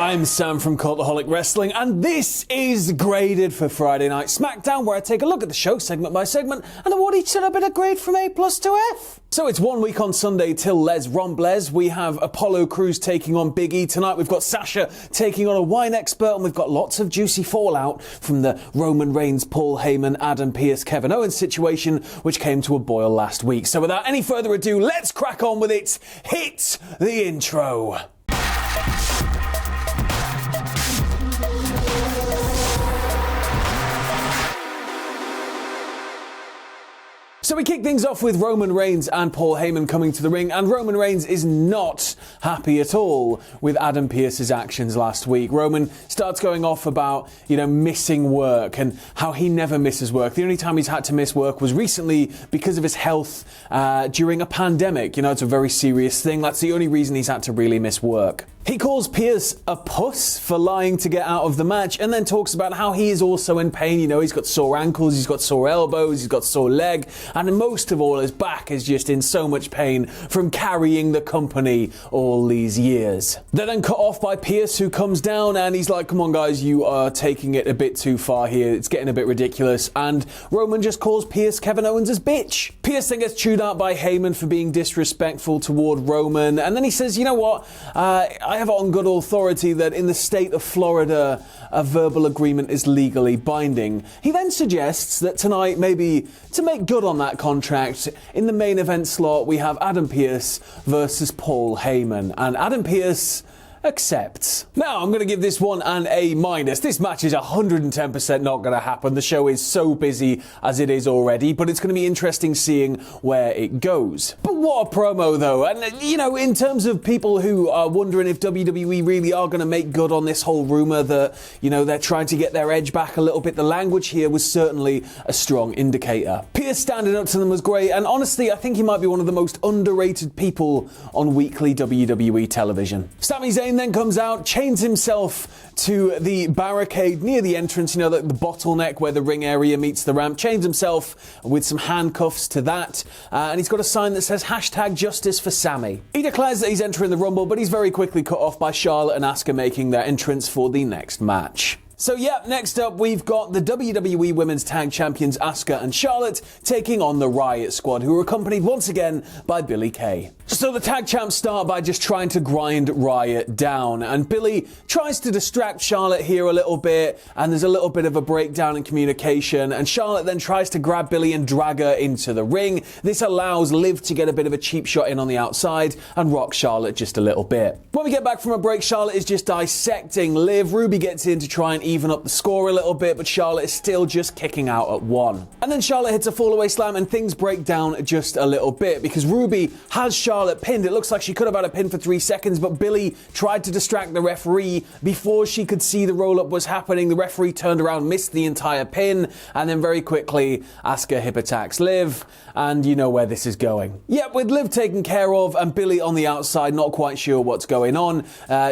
I'm Sam from Cultaholic Wrestling, and this is Graded for Friday Night SmackDown, where I take a look at the show segment by segment and award each a bit of grade from A+ to F. So it's 1 week on Sunday till Les Rombles. We have Apollo Crews taking on Big E. Tonight we've got Sasha taking on a wine expert, and we've got lots of juicy fallout from the Roman Reigns, Paul Heyman, Adam Pearce, Kevin Owens situation, which came to a boil last week. So without any further ado, let's crack on with it. Hit the intro. So we kick things off with Roman Reigns and Paul Heyman coming to the ring, and Roman Reigns is not happy at all with Adam Pearce's actions last week. Roman starts going off about, missing work and how he never misses work. The only time he's had to miss work was recently because of his health during a pandemic. It's a very serious thing. That's the only reason he's had to really miss work. He calls Pearce a puss for lying to get out of the match, and then talks about how he is also in pain. He's got sore ankles, he's got sore elbows, he's got sore leg, and most of all, his back is just in so much pain from carrying the company all these years. They're then cut off by Pearce, who comes down and he's like, come on guys, you are taking it a bit too far here. It's getting a bit ridiculous. And Roman just calls Pearce Kevin Owens' bitch. Pearce then gets chewed out by Heyman for being disrespectful toward Roman. And then he says, you know what? I have it on good authority that in the state of Florida, a verbal agreement is legally binding. He then suggests that tonight, maybe to make good on that contract, in the main event slot, we have Adam Pearce versus Paul Heyman. And Adam Pearce accepts. Now, I'm going to give this one an A-. This match is 110% not going to happen. The show is so busy as it is already, but it's going to be interesting seeing where it goes. But what a promo, though. And, in terms of people who are wondering if WWE really are going to make good on this whole rumour that, they're trying to get their edge back a little bit, the language here was certainly a strong indicator. Pearce standing up to them was great, and honestly, I think he might be one of the most underrated people on weekly WWE television. Sami Zayn then comes out, chains himself to the barricade near the entrance, the bottleneck where the ring area meets the ramp, chains himself with some handcuffs to that, and he's got a sign that says #Justice for Sami. He declares that he's entering the Rumble, but he's very quickly cut off by Charlotte and Asuka making their entrance for the next match. So next up we've got the WWE Women's Tag Champions Asuka and Charlotte taking on the Riott Squad, who are accompanied once again by Billie Kay. So the tag champs start by just trying to grind Riott down, and Billie tries to distract Charlotte here a little bit, and there's a little bit of a breakdown in communication, and Charlotte then tries to grab Billie and drag her into the ring. This allows Liv to get a bit of a cheap shot in on the outside and rock Charlotte just a little bit. When we get back from a break, Charlotte is just dissecting Liv. Ruby gets in to try and even up the score a little bit, but Charlotte is still just kicking out at 1. And then Charlotte hits a fallaway slam, and things break down just a little bit because Ruby has Charlotte pinned. It looks like she could have had a pin for 3 seconds, but Billie tried to distract the referee before she could see the roll-up was happening. The referee turned around, missed the entire pin, and then very quickly Asuka hip attacks Liv, and you know where this is going. Yep, with Liv taken care of and Billie on the outside, not quite sure what's going on,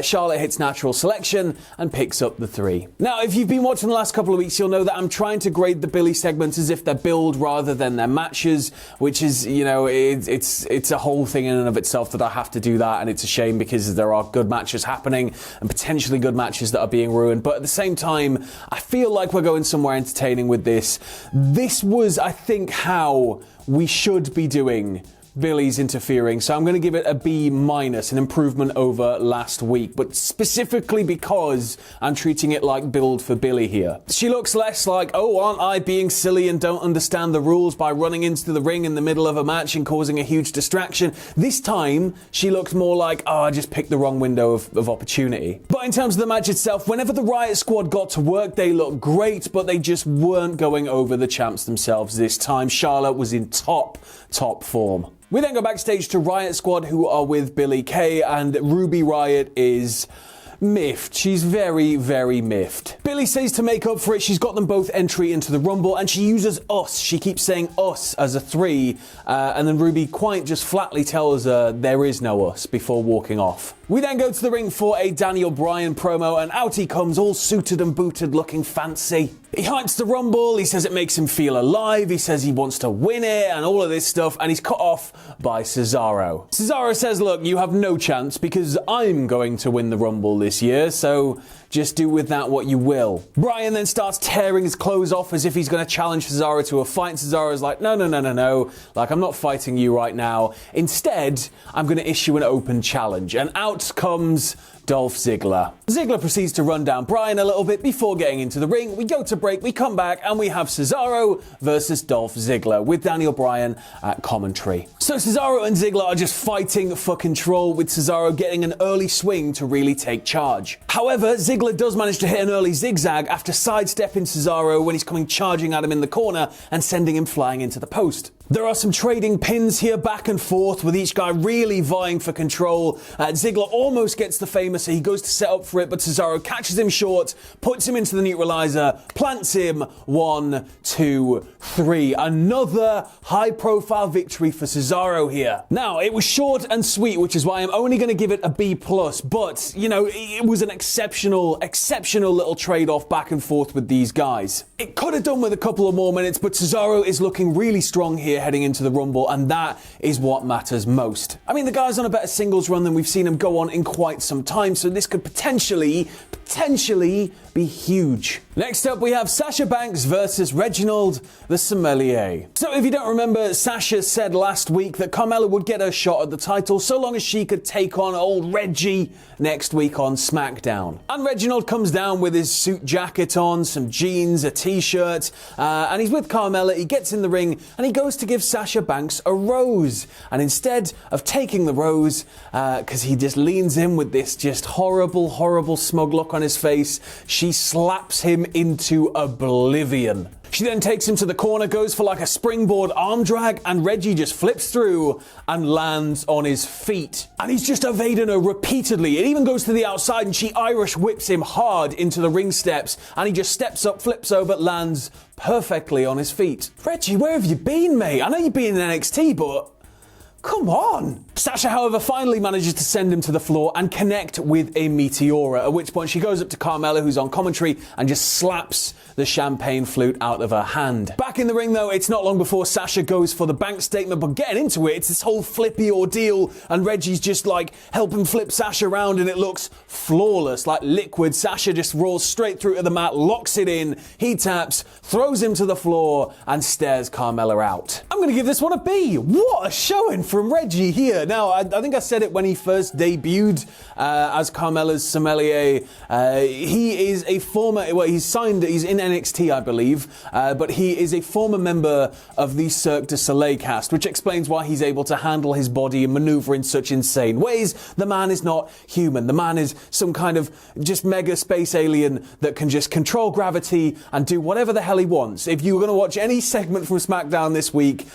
Charlotte hits natural selection and picks up the 3. Now, if you've been watching the last couple of weeks, you'll know that I'm trying to grade the Billie segments as if they're build rather than their matches, which is, it's a whole thing in and of itself that I have to do that, and it's a shame because there are good matches happening and potentially good matches that are being ruined. But at the same time, I feel like we're going somewhere entertaining with this. This was, I think, how we should be doing Billie's interfering, so I'm going to give it a B-, an improvement over last week, but specifically because I'm treating it like build for Billie here. She looks less like, oh, aren't I being silly and don't understand the rules by running into the ring in the middle of a match and causing a huge distraction. This time, she looked more like, oh, I just picked the wrong window of opportunity. But in terms of the match itself, whenever the Riott Squad got to work, they looked great, but they just weren't going over the champs themselves this time. Charlotte was in top form. We then go backstage to Riott Squad, who are with Billie Kay, and Ruby Riott is miffed. She's very, very miffed. Billie says to make up for it, she's got them both entry into the Rumble, and she uses us. She keeps saying us as a 3, and then Ruby quite just flatly tells her there is no us before walking off. We then go to the ring for a Daniel Bryan promo, and out he comes all suited and booted looking fancy. He hypes the Rumble, he says it makes him feel alive, he says he wants to win it and all of this stuff, and he's cut off by Cesaro. Cesaro says, look, you have no chance because I'm going to win the Rumble this year, so just do with that what you will. Bryan then starts tearing his clothes off as if he's going to challenge Cesaro to a fight. Cesaro's like, no. Like, I'm not fighting you right now. Instead, I'm going to issue an open challenge. And out comes Dolph Ziggler. Ziggler proceeds to run down Bryan a little bit before getting into the ring. We go to break, we come back, and we have Cesaro versus Dolph Ziggler with Daniel Bryan at commentary. So Cesaro and Ziggler are just fighting for control, with Cesaro getting an early swing to really take charge. However, Ziggler does manage to hit an early zigzag after sidestepping Cesaro when he's coming charging at him in the corner and sending him flying into the post. There are some trading pins here back and forth with each guy really vying for control. Ziggler almost gets the famous, so he goes to set up for it, but Cesaro catches him short, puts him into the neutralizer, plants him, 1, 2, 3. Another high-profile victory for Cesaro here. Now, it was short and sweet, which is why I'm only going to give it a B+, but, you know, it was an exceptional little trade-off back and forth with these guys. It could have done with a couple of more minutes, but Cesaro is looking really strong here heading into the Rumble, and that is what matters most. I mean, the guy's on a better singles run than we've seen him go on in quite some time, so this could potentially be huge. Next up, we have Sasha Banks versus Reginald, the sommelier. So if you don't remember, Sasha said last week that Carmella would get her shot at the title so long as she could take on old Reggie next week on SmackDown. And Reginald comes down with his suit jacket on, some jeans, a t-shirt, and he's with Carmella. He gets in the ring and he goes to give Sasha Banks a rose. And instead of taking the rose, because he just leans in with this just horrible smug look on his face, she slaps him into oblivion. She then takes him to the corner, goes for like a springboard arm drag, and Reggie just flips through and lands on his feet. And he's just evading her repeatedly. It even goes to the outside and she Irish whips him hard into the ring steps, and he just steps up, flips over, lands perfectly on his feet. Reggie, where have you been, mate? I know you've been in NXT, but come on. Sasha, however, finally manages to send him to the floor and connect with a Meteora, at which point she goes up to Carmella, who's on commentary, and just slaps the champagne flute out of her hand. Back in the ring, though, it's not long before Sasha goes for the bank statement, but getting into it, it's this whole flippy ordeal, and Reggie's just like helping flip Sasha around, and it looks flawless, like liquid. Sasha just rolls straight through to the mat, locks it in, he taps, throws him to the floor, and stares Carmella out. I'm going to give this one a B. What a showing from Reggie here. Now, I think I said it when he first debuted as Carmella's sommelier. He is a former, well, he's in NXT, I believe, but he is a former member of the Cirque du Soleil cast, which explains why he's able to handle his body and maneuver in such insane ways. The man is not human. The man is some kind of just mega space alien that can just control gravity and do whatever the hell he wants. If you were going to watch any segment from SmackDown this week,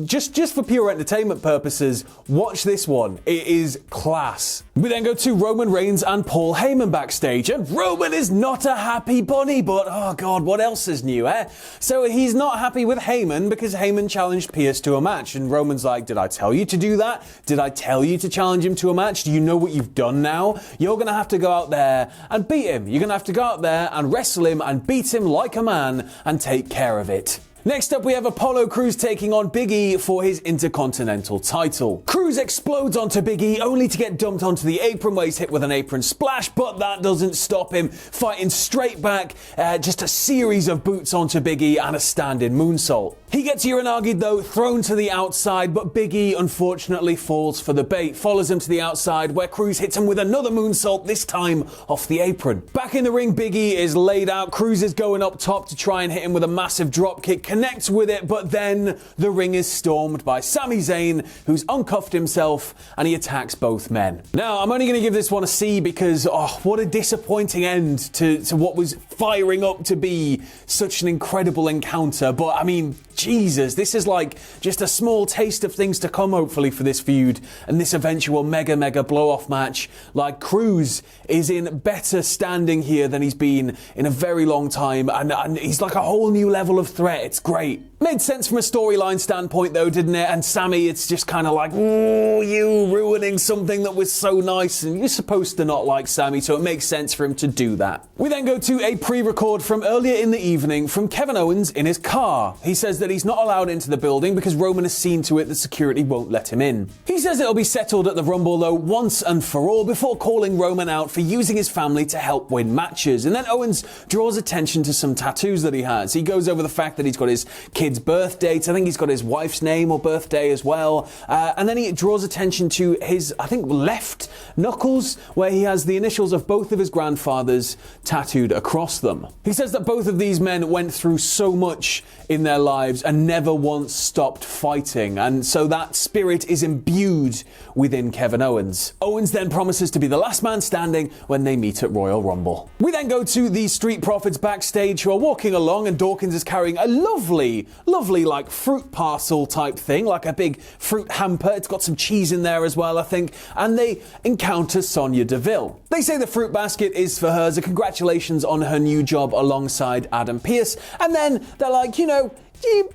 just for pure entertainment purposes, watch this one. It is class. We then go to Roman Reigns and Paul Heyman backstage, and Roman is not a happy bunny, but oh god, what else is new, eh? So he's not happy with Heyman because Heyman challenged Pearce to a match, and Roman's like, did I tell you to do that? Did I tell you to challenge him to a match? Do you know what you've done now? You're gonna have to go out there and beat him. You're gonna have to go out there and wrestle him and beat him like a man and take care of it. Next up, we have Apollo Crews taking on Big E for his Intercontinental title. Crews explodes onto Big E, only to get dumped onto the apron where he's hit with an apron splash, but that doesn't stop him fighting straight back, just a series of boots onto Big E and a standing moonsault. He gets Uranagi'd though, thrown to the outside, but Big E unfortunately falls for the bait, follows him to the outside where Crews hits him with another moonsault, this time off the apron. Back in the ring, Big E is laid out. Crews is going up top to try and hit him with a massive drop kick, connects with it, but then the ring is stormed by Sami Zayn, who's uncuffed himself, and he attacks both men. Now, I'm only going to give this one a C because, oh, what a disappointing end to what was firing up to be such an incredible encounter. But, I mean, Jesus, this is like just a small taste of things to come, hopefully, for this feud and this eventual mega blow-off match. Like, Crews is in better standing here than he's been in a very long time, and he's like a whole new level of threat. It's great. Made sense from a storyline standpoint though, didn't it? And Sami, it's just kind of like, ooh, you ruining something that was so nice, and you're supposed to not like Sami, so it makes sense for him to do that. We then go to a pre-record from earlier in the evening from Kevin Owens in his car. He says that he's not allowed into the building because Roman has seen to it that security won't let him in. He says it'll be settled at the Rumble though once and for all before calling Roman out for using his family to help win matches. And then Owens draws attention to some tattoos that he has. He goes over the fact that he's got his kid's birth dates. I think he's got his wife's name or birthday as well. And then he draws attention to his, I think, left knuckles, where he has the initials of both of his grandfathers tattooed across them. He says that both of these men went through so much in their lives and never once stopped fighting. And so that spirit is imbued within Kevin Owens. Owens then promises to be the last man standing when they meet at Royal Rumble. We then go to the Street Profits backstage, who are walking along, and Dawkins is carrying a lovely like fruit parcel type thing, like a big fruit hamper. It's got some cheese in there as well, I think. And they encounter Sonya Deville. They say the fruit basket is for hers, a congratulations on her new job alongside Adam Pearce. And then they're like, you know,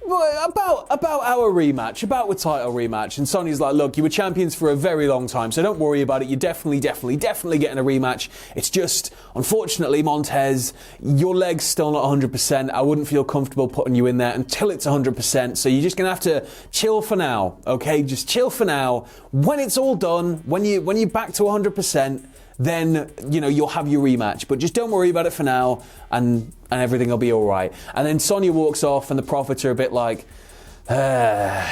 about our rematch, about the title rematch. And Sonya's like, look, you were champions for a very long time, so don't worry about it. You're definitely getting a rematch. It's just, unfortunately, Montez, your leg's still not 100%. I wouldn't feel comfortable putting you in there until it's 100%. So you're just going to have to chill for now, okay? Just chill for now. When it's all done, when you're back to 100%, then, you know, you'll have your rematch. But just don't worry about it for now, and everything will be all right. And then Sonya walks off, and the Profits are a bit like, And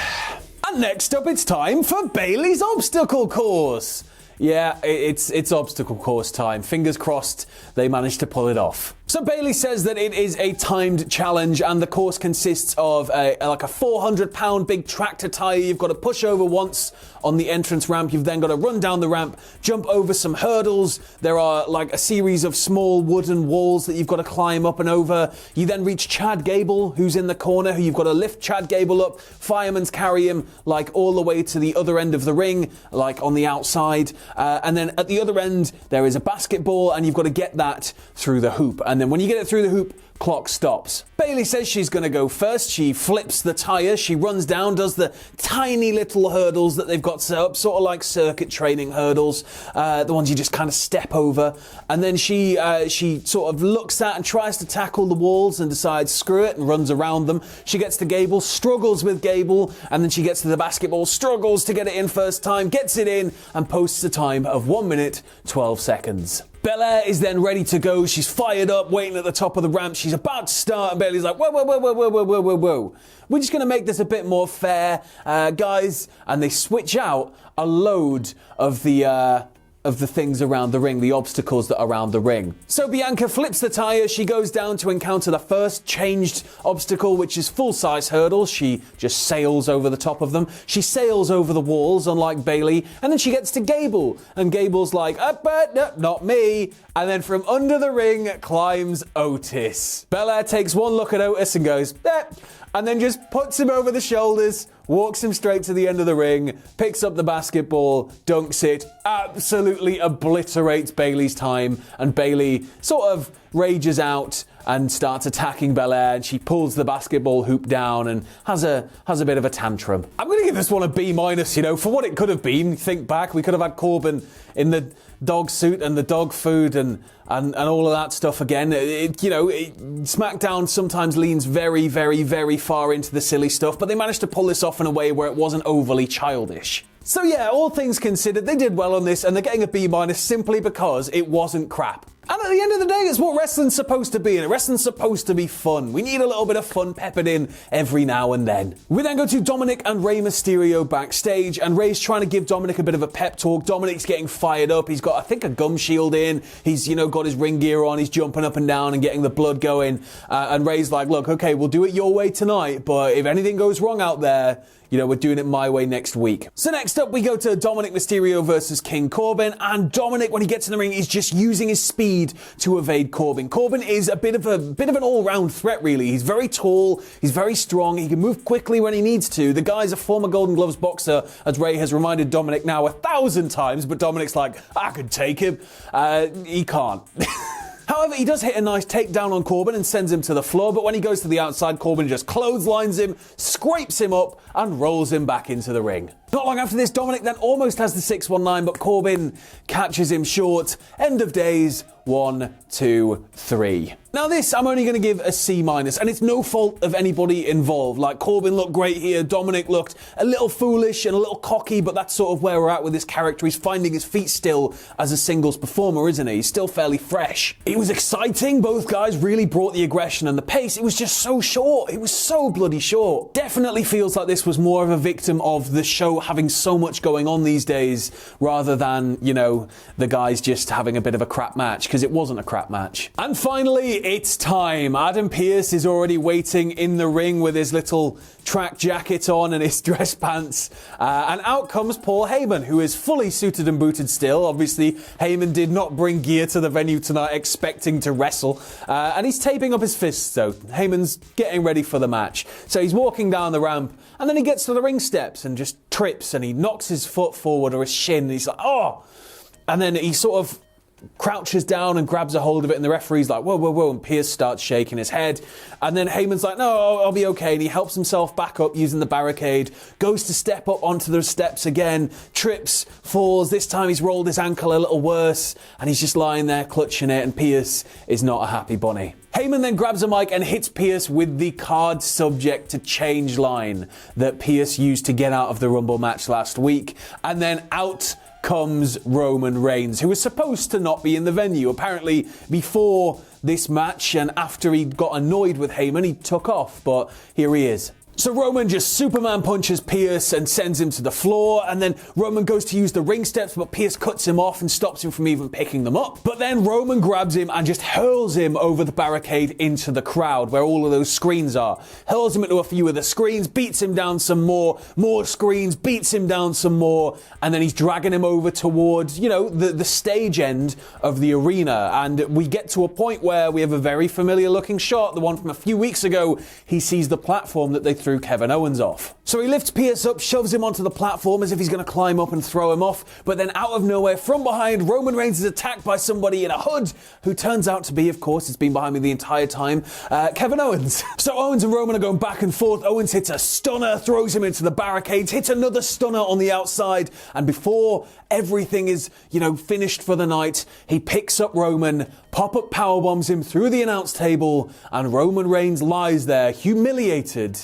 next up, it's time for Bayley's obstacle course. Yeah, it's obstacle course time. Fingers crossed they managed to pull it off. So Bayley says that it is a timed challenge, and the course consists of like a 400-pound big tractor tire you've got to push over once on the entrance ramp. You've then got to run down the ramp, jump over some hurdles. There are like a series of small wooden walls that you've got to climb up and over. You then reach Chad Gable, who's in the corner, who you've got to lift Chad Gable up. Firemen's carry him like all the way to the other end of the ring, like on the outside. And then at the other end, there is a basketball, and you've got to get that through the hoop. And then when you get it through the hoop, clock stops. Bayley says she's going to go first. She flips the tire. She runs down, does the tiny little hurdles that they've got set up, sort of like circuit training hurdles, the ones you just kind of step over. And then she sort of looks at and tries to tackle the walls and decides screw it and runs around them. She gets to Gable, struggles with Gable, and then she gets to the basketball, struggles to get it in first time, gets it in, and posts a time of 1 minute, 12 seconds. Belair is then ready to go. She's fired up, waiting at the top of the ramp. She's about to start, and Bayley's like, whoa. We're just going to make this a bit more fair, guys. And they switch out a load of the things around the ring, the obstacles that are around the ring. So Bianca flips the tire. She goes down to encounter the first changed obstacle, which is full-size hurdles. She just sails over the top of them. She sails over the walls, unlike Bayley. And then she gets to Gable. And Gable's like, no, not me. And then from under the ring climbs Otis. Belair takes one look at Otis and goes, and then just puts him over the shoulders, walks him straight to the end of the ring, picks up the basketball, dunks it, absolutely obliterates Bayley's time, and Bayley sort of rages out and starts attacking Belair, and she pulls the basketball hoop down and has a bit of a tantrum. I'm going to give this one a B-, you know, for what it could have been. Think back, we could have had Corbin in the dog suit and the dog food and all of that stuff again. SmackDown sometimes leans very, very, very far into the silly stuff, but they managed to pull this off in a way where it wasn't overly childish. So yeah, all things considered, they did well on this, and they're getting a B- simply because it wasn't crap. And at the end of the day, it's what wrestling's supposed to be, and wrestling's supposed to be fun. We need a little bit of fun peppered in every now and then. We then go to Dominik and Rey Mysterio backstage, and Rey's trying to give Dominik a bit of a pep talk. Dominik's getting fired up. He's got, I think, a gum shield in. He's, got his ring gear on. He's jumping up and down and getting the blood going. And Rey's like, look, okay, we'll do it your way tonight, but if anything goes wrong out there, we're doing it my way next week. So next up, we go to Dominik Mysterio versus King Corbin, and Dominik, when he gets in the ring, is just using his speed to evade Corbin. Corbin is a bit of an all-round threat, really. He's very tall, he's very strong, he can move quickly when he needs to. The guy's a former Golden Gloves boxer, as Rey has reminded Dominik now 1,000 times, but Dominik's like, I could take him. He can't. However, he does hit a nice takedown on Corbin and sends him to the floor, but when he goes to the outside, Corbin just clotheslines him, scrapes him up, and rolls him back into the ring. Not long after this, Dominik then almost has the 619, but Corbin catches him short. End of days, 1, 2, 3. Now this, I'm only going to give a C-, and it's no fault of anybody involved. Like, Corbin looked great here, Dominik looked a little foolish and a little cocky, but that's sort of where we're at with this character. He's finding his feet still as a singles performer, isn't he? He's still fairly fresh. It was exciting, both guys really brought the aggression and the pace. It was just so short, it was so bloody short. Definitely feels like this was more of a victim of the show having so much going on these days, rather than, you know, the guys just having a bit of a crap match, because it wasn't a crap match. And finally, it's time. Adam Pearce is already waiting in the ring with his little track jacket on and his dress pants. And out comes Paul Heyman, who is fully suited and booted still. Obviously, Heyman did not bring gear to the venue tonight expecting to wrestle. And he's taping up his fists, though. Heyman's getting ready for the match. So he's walking down the ramp, and then he gets to the ring steps and just trips, and he knocks his foot forward or his shin, and he's like, oh! And then he sort of crouches down and grabs a hold of it, and the referee's like, whoa, whoa, whoa, and Pearce starts shaking his head, and then Heyman's like, no, I'll be okay, and he helps himself back up using the barricade, goes to step up onto the steps again, trips, falls, this time he's rolled his ankle a little worse, and he's just lying there clutching it, and Pearce is not a happy bunny. Heyman then grabs a mic and hits Pearce with the card subject to change line that Pearce used to get out of the Rumble match last week, and then out comes Roman Reigns, who was supposed to not be in the venue. Apparently, before this match and after he got annoyed with Heyman, he took off, but here he is. So Roman just Superman punches Pearce and sends him to the floor, and then Roman goes to use the ring steps, but Pearce cuts him off and stops him from even picking them up. But then Roman grabs him and just hurls him over the barricade into the crowd where all of those screens are. Hurls him into a few of the screens, beats him down some more screens, beats him down some more, and then he's dragging him over towards, you know, the stage end of the arena. And we get to a point where we have a very familiar looking shot, the one from a few weeks ago. He sees the platform that they threw Kevin Owens off. So he lifts Pearce up, shoves him onto the platform as if he's going to climb up and throw him off, but then out of nowhere, from behind, Roman Reigns is attacked by somebody in a hood, who turns out to be, of course, it's been behind me the entire time, Kevin Owens. So Owens and Roman are going back and forth. Owens hits a stunner, throws him into the barricades, hits another stunner on the outside, and before everything is, you know, finished for the night, he picks up Roman, pop-up powerbombs him through the announce table, and Roman Reigns lies there, humiliated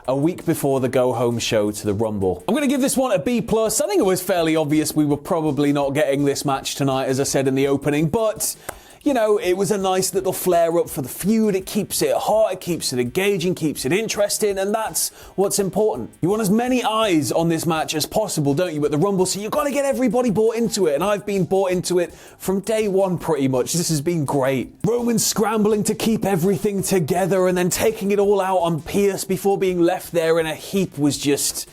a week before the go-home show to the Rumble. I'm going to give this one a B+. I think it was fairly obvious we were probably not getting this match tonight, as I said in the opening, but you know, it was a nice little flare-up for the feud. It keeps it hot, it keeps it engaging, keeps it interesting, and that's what's important. You want as many eyes on this match as possible, don't you, at the Rumble, so you've got to get everybody bought into it, and I've been bought into it from day one, pretty much. This has been great. Roman scrambling to keep everything together and then taking it all out on Pearce before being left there in a heap was just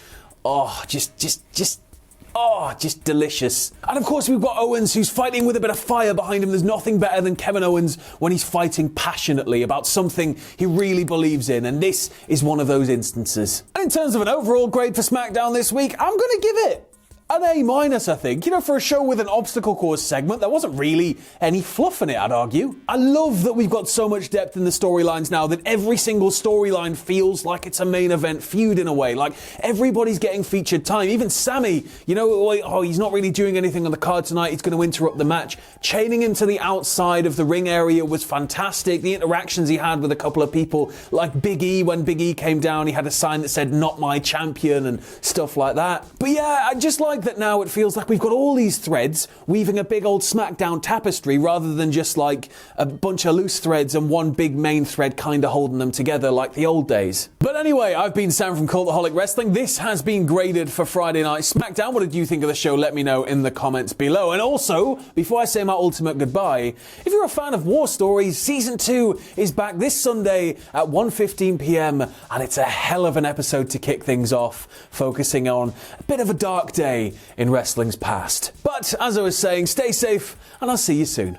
delicious. And of course we've got Owens, who's fighting with a bit of fire behind him. There's nothing better than Kevin Owens when he's fighting passionately about something he really believes in, and this is one of those instances. And in terms of an overall grade for SmackDown this week, I'm going to give it an A-, I think. You know, for a show with an obstacle course segment, there wasn't really any fluff in it, I'd argue. I love that we've got so much depth in the storylines now that every single storyline feels like it's a main event feud in a way. Like, everybody's getting featured time. Even Sami, you know, he's not really doing anything on the card tonight. He's going to interrupt the match. Chaining him to the outside of the ring area was fantastic. The interactions he had with a couple of people, like Big E, when Big E came down, he had a sign that said, "Not my champion," and stuff like that. But yeah, I just like that now it feels like we've got all these threads weaving a big old SmackDown tapestry rather than just like a bunch of loose threads and one big main thread kind of holding them together like the old days. But anyway, I've been Sam from Cultaholic Wrestling. This has been graded for Friday Night SmackDown. What did you think of the show? Let me know in the comments below. And also, before I say my ultimate goodbye, if you're a fan of War Stories, Season 2 is back this Sunday at 1:15 p.m. and it's a hell of an episode to kick things off, focusing on a bit of a dark day in wrestling's past. But as I was saying, stay safe and I'll see you soon.